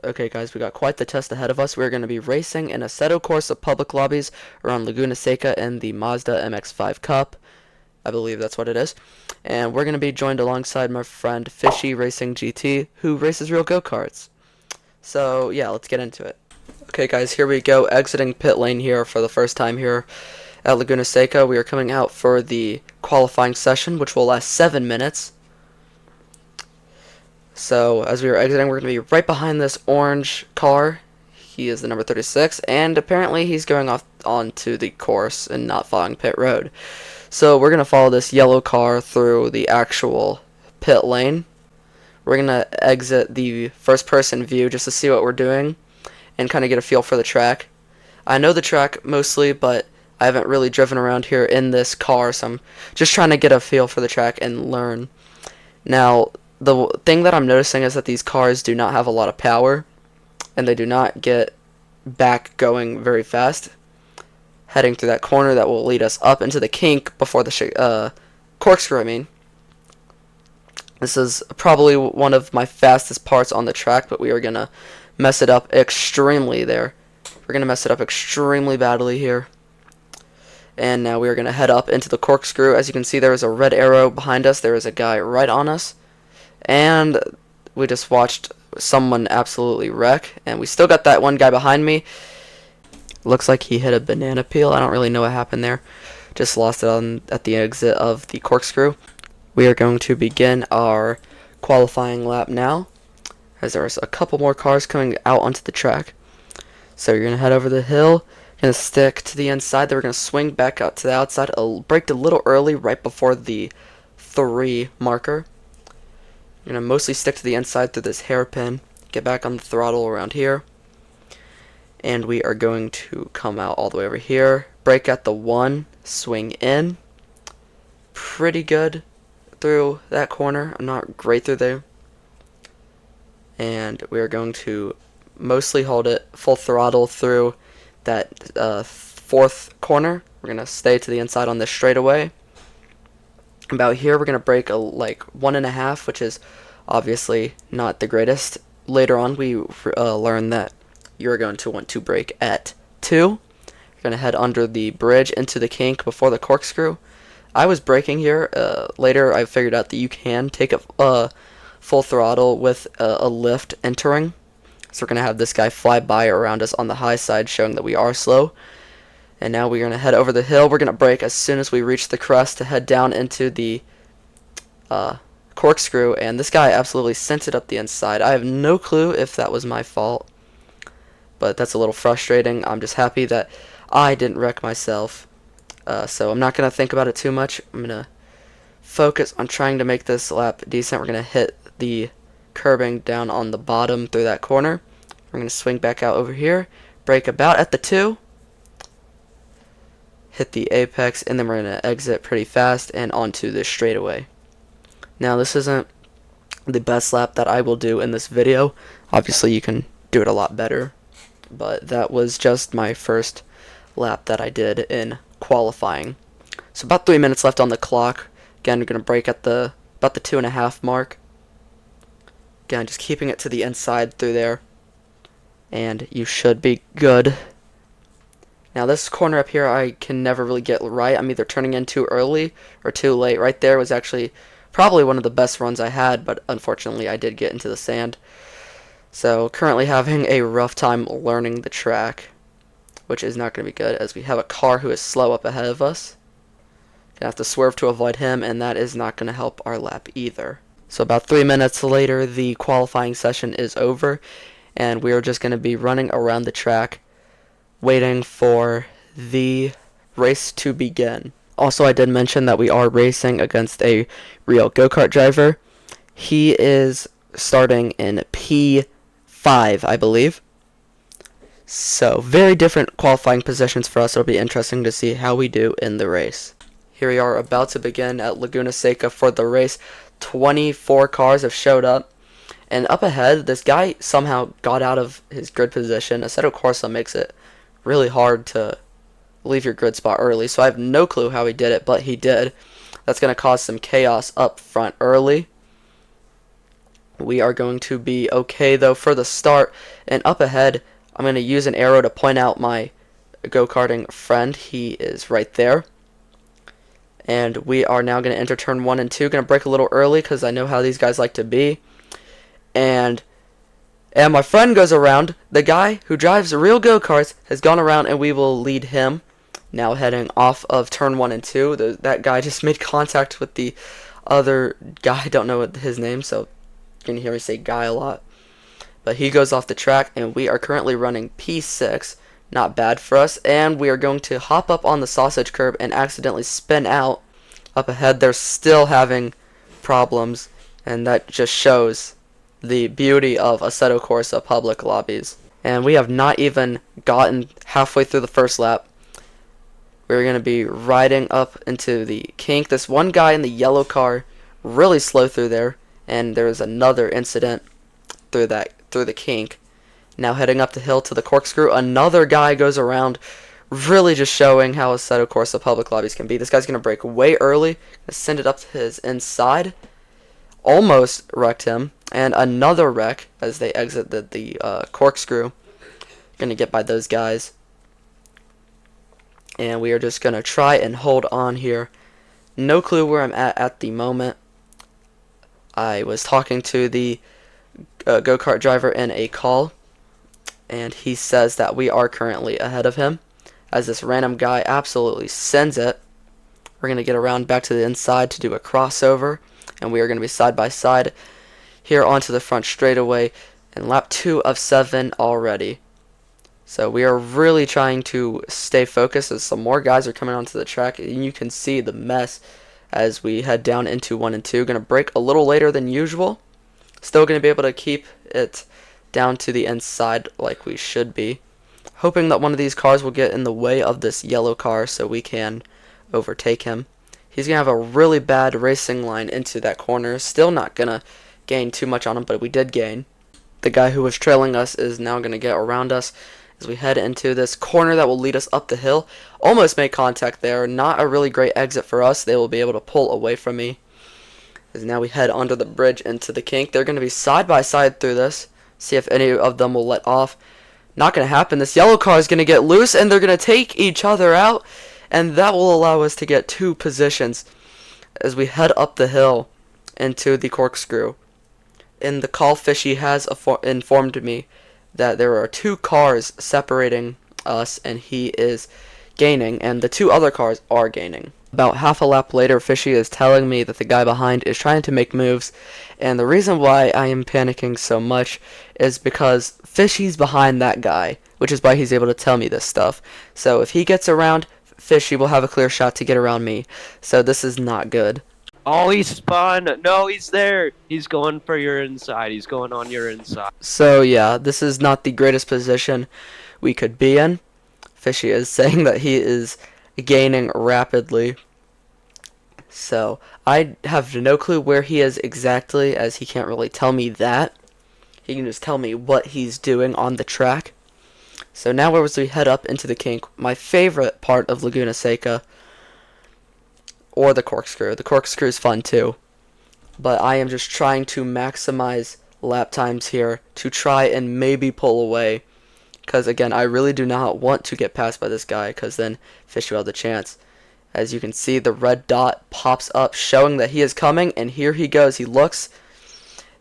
Okay guys, we got quite the test ahead of us. We're going to be racing in Assetto Corsa public lobbies around Laguna Seca in the Mazda MX-5 Cup. I believe that's what it is. And we're going to be joined alongside my friend Fishy Racing GT, who races real go-karts. So yeah, let's get into it. Okay guys, here we go, exiting pit lane here for the first time here at Laguna Seca. We are coming out for the qualifying session, which will last 7 minutes. So as we are exiting, we're going to be right behind this orange car. He is the number 36, and apparently he's going off onto the course and not following pit road. So we're going to follow this yellow car through the actual pit lane. We're going to exit the first person view just to see what we're doing and kind of get a feel for the track. I know the track mostly, but I haven't really driven around here in this car, so I'm just trying to get a feel for the track and learn. Now, the thing that I'm noticing is that these cars do not have a lot of power, and they do not get back going very fast, heading through that corner that will lead us up into the kink before the corkscrew, I mean. This is probably one of my fastest parts on the track, but we are going to mess it up extremely there. We're going to mess it up extremely badly here. And now we are going to head up into the corkscrew. As you can see, there is a red arrow behind us. There is a guy right on us. And we just watched someone absolutely wreck. And we still got that one guy behind me. Looks like he hit a banana peel. I don't really know what happened there. Just lost it at the exit of the corkscrew. We are going to begin our qualifying lap now, as there's a couple more cars coming out onto the track. So you're going to head over the hill, going to stick to the inside, then we're going to swing back out to the outside. Braked a little early right before the 3 marker. You're going to mostly stick to the inside through this hairpin, get back on the throttle around here, and we are going to come out all the way over here, brake at the 1, swing in, pretty good through that corner. I'm not great through there. And we are going to mostly hold it full throttle through that 4th corner. We're going to stay to the inside on this straightaway. About here, we're going to brake like 1.5, which is obviously not the greatest. Later on, we learn that you're going to want to brake at 2. You're going to head under the bridge into the kink before the corkscrew. I was braking here. Later, I figured out that you can take a full throttle with a lift entering. So we're going to have this guy fly by around us on the high side, showing that we are slow. And now we're going to head over the hill. We're going to brake as soon as we reach the crest to head down into the corkscrew. And this guy absolutely sent it up the inside. I have no clue if that was my fault, but that's a little frustrating. I'm just happy that I didn't wreck myself. So I'm not going to think about it too much. I'm going to focus on trying to make this lap decent. We're going to hit the curbing down on the bottom through that corner. We're going to swing back out over here, brake about at the 2, hit the apex, and then we're going to exit pretty fast and onto this straightaway. Now, this isn't the best lap that I will do in this video. Obviously, you can do it a lot better, but that was just my first lap that I did in qualifying. So about 3 minutes left on the clock. Again, we're going to brake at about the 2.5 mark. Again, just keeping it to the inside through there, and you should be good. Now this corner up here I can never really get right. I'm either turning in too early or too late. Right there was actually probably one of the best runs I had, but unfortunately I did get into the sand. So currently having a rough time learning the track, which is not going to be good, as we have a car who is slow up ahead of us. Gonna have to swerve to avoid him, and that is not going to help our lap either. So about 3 minutes later, the qualifying session is over, and we are just going to be running around the track, waiting for the race to begin. Also, I did mention that we are racing against a real go-kart driver. He is starting in P5, I believe. So, very different qualifying positions for us. It'll be interesting to see how we do in the race. Here we are about to begin at Laguna Seca for the race. 24 cars have showed up. And up ahead, this guy somehow got out of his grid position. Assetto Corsa makes it really hard to leave your grid spot early. So I have no clue how he did it, but he did. That's going to cause some chaos up front early. We are going to be okay though for the start. And up ahead, I'm going to use an arrow to point out my go-karting friend. He is right there. And we are now going to enter turn 1 and 2. Going to brake a little early because I know how these guys like to be. And my friend goes around. The guy who drives real go-karts has gone around, and we will lead him. Now heading off of turn 1 and 2. That guy just made contact with the other guy. I don't know what his name, so you're going to hear me say guy a lot. But he goes off the track, and we are currently running P6. Not bad for us. And we are going to hop up on the sausage curb and accidentally spin out. Up ahead, they're still having problems, and that just shows the beauty of Assetto Corsa public lobbies. And we have not even gotten halfway through the first lap. We're going to be riding up into the kink. This one guy in the yellow car really slow through there, and there was another incident through the kink. Now heading up the hill to the corkscrew, another guy goes around, really just showing how Assetto Corsa public lobbies can be. This guy's going to brake way early, send it up to his inside, almost wrecked him, and another wreck as they exit the corkscrew. Going to get by those guys. And we are just going to try and hold on here. No clue where I'm at the moment. I was talking to the go-kart driver in a call, and he says that we are currently ahead of him, as this random guy absolutely sends it. We're going to get around back to the inside to do a crossover, and we are going to be side by side here onto the front straightaway, and lap 2 of 7 already. So we are really trying to stay focused as some more guys are coming onto the track, and you can see the mess as we head down into 1 and 2. Going to brake a little later than usual. Still going to be able to keep it down to the inside like we should be. Hoping that one of these cars will get in the way of this yellow car so we can overtake him. He's going to have a really bad racing line into that corner. Still not going to gain too much on him, but we did gain. The guy who was trailing us is now going to get around us as we head into this corner that will lead us up the hill. Almost made contact there. Not a really great exit for us. They will be able to pull away from me. As now we head under the bridge into the kink. They're going to be side by side through this. See if any of them will let off. Not going to happen. This yellow car is going to get loose, and they're going to take each other out. And that will allow us to get 2 positions as we head up the hill into the corkscrew. In the call, Fishy has informed me that there are 2 cars separating us, and he is gaining, and the 2 other cars are gaining. About half a lap later, Fishy is telling me that the guy behind is trying to make moves, and the reason why I am panicking so much is because Fishy's behind that guy, which is why he's able to tell me this stuff. So if he gets around, Fishy will have a clear shot to get around me. So this is not good. Oh, he spun. No, he's there. He's going for your inside. He's going on your inside. So yeah, this is not the greatest position we could be in. Fishy is saying that he is gaining rapidly. So I have no clue where he is exactly, as he can't really tell me that. He can just tell me what he's doing on the track. So now as we head up into the kink, my favorite part of Laguna Seca, or the corkscrew. The corkscrew is fun too. But I am just trying to maximize lap times here to try and maybe pull away. Because again, I really do not want to get passed by this guy, because then Fish will have the chance. As you can see, the red dot pops up showing that he is coming, and here he goes. He looks,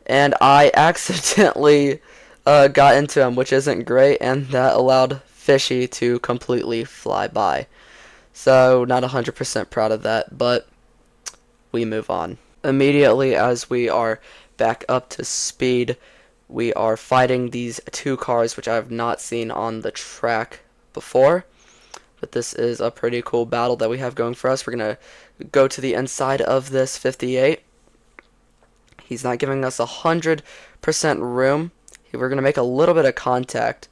and I accidentally got into him, which isn't great, and that allowed Fishy to completely fly by. So, not 100% proud of that, but we move on. Immediately as we are back up to speed, we are fighting these 2 cars, which I have not seen on the track before. But this is a pretty cool battle that we have going for us. We're going to go to the inside of this 58. He's not giving us 100% room. We're going to make a little bit of contact.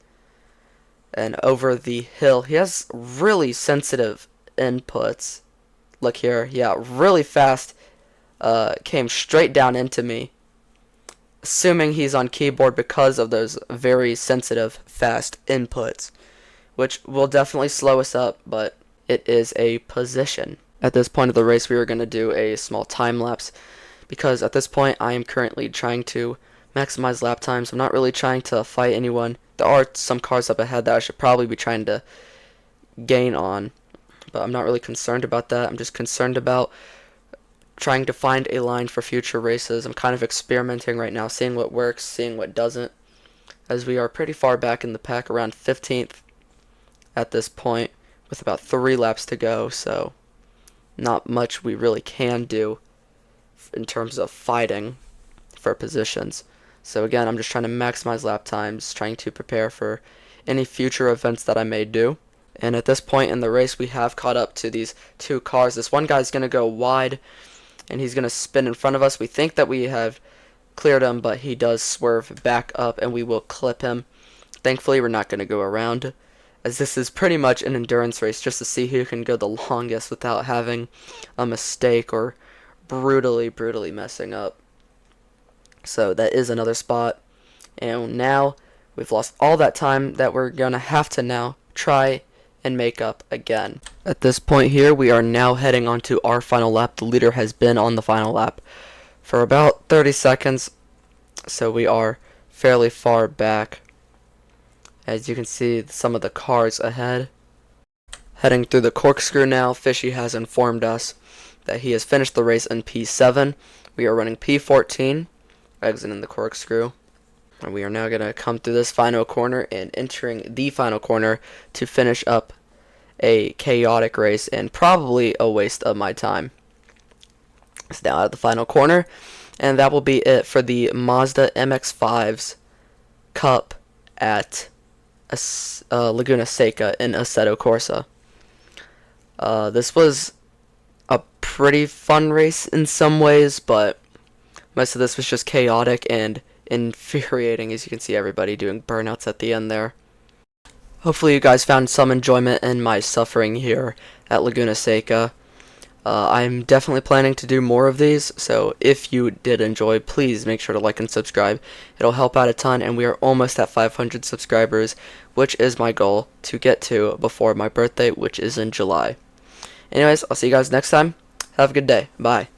And over the hill, he has really sensitive inputs. Look here, yeah, really fast. Came straight down into me. Assuming he's on keyboard because of those very sensitive, fast inputs, which will definitely slow us up, but it is a position. At this point of the race, we are going to do a small time lapse, because at this point, I am currently trying to maximize lap times. I'm not really trying to fight anyone. There are some cars up ahead that I should probably be trying to gain on, but I'm not really concerned about that. I'm just concerned about trying to find a line for future races. I'm kind of experimenting right now, seeing what works, seeing what doesn't, as we are pretty far back in the pack, around 15th at this point, with about 3 laps to go, so not much we really can do in terms of fighting for positions. So again, I'm just trying to maximize lap times, trying to prepare for any future events that I may do. And at this point in the race, we have caught up to these 2 cars. This one guy's going to go wide, and he's going to spin in front of us. We think that we have cleared him, but he does swerve back up, and we will clip him. Thankfully, we're not going to go around, as this is pretty much an endurance race just to see who can go the longest without having a mistake or brutally messing up. So that is another spot, and now we've lost all that time that we're going to have to now try and make up again. At this point here, we are now heading on to our final lap. The leader has been on the final lap for about 30 seconds, so we are fairly far back. As you can see, some of the cars ahead. Heading through the corkscrew now, Fishy has informed us that he has finished the race in P7. We are running P14, exiting the corkscrew. And we are now going to come through this final corner and entering the final corner to finish up a chaotic race and probably a waste of my time. It's now at the final corner, and that will be it for the Mazda MX-5's Cup at Laguna Seca in Assetto Corsa. This was a pretty fun race in some ways, but most of this was just chaotic and infuriating, as you can see everybody doing burnouts at the end there. Hopefully you guys found some enjoyment in my suffering here at Laguna Seca. I'm definitely planning to do more of these, so if you did enjoy, please make sure to like and subscribe. It'll help out a ton, and we are almost at 500 subscribers, which is my goal to get to before my birthday, which is in July. Anyways, I'll see you guys next time. Have a good day. Bye.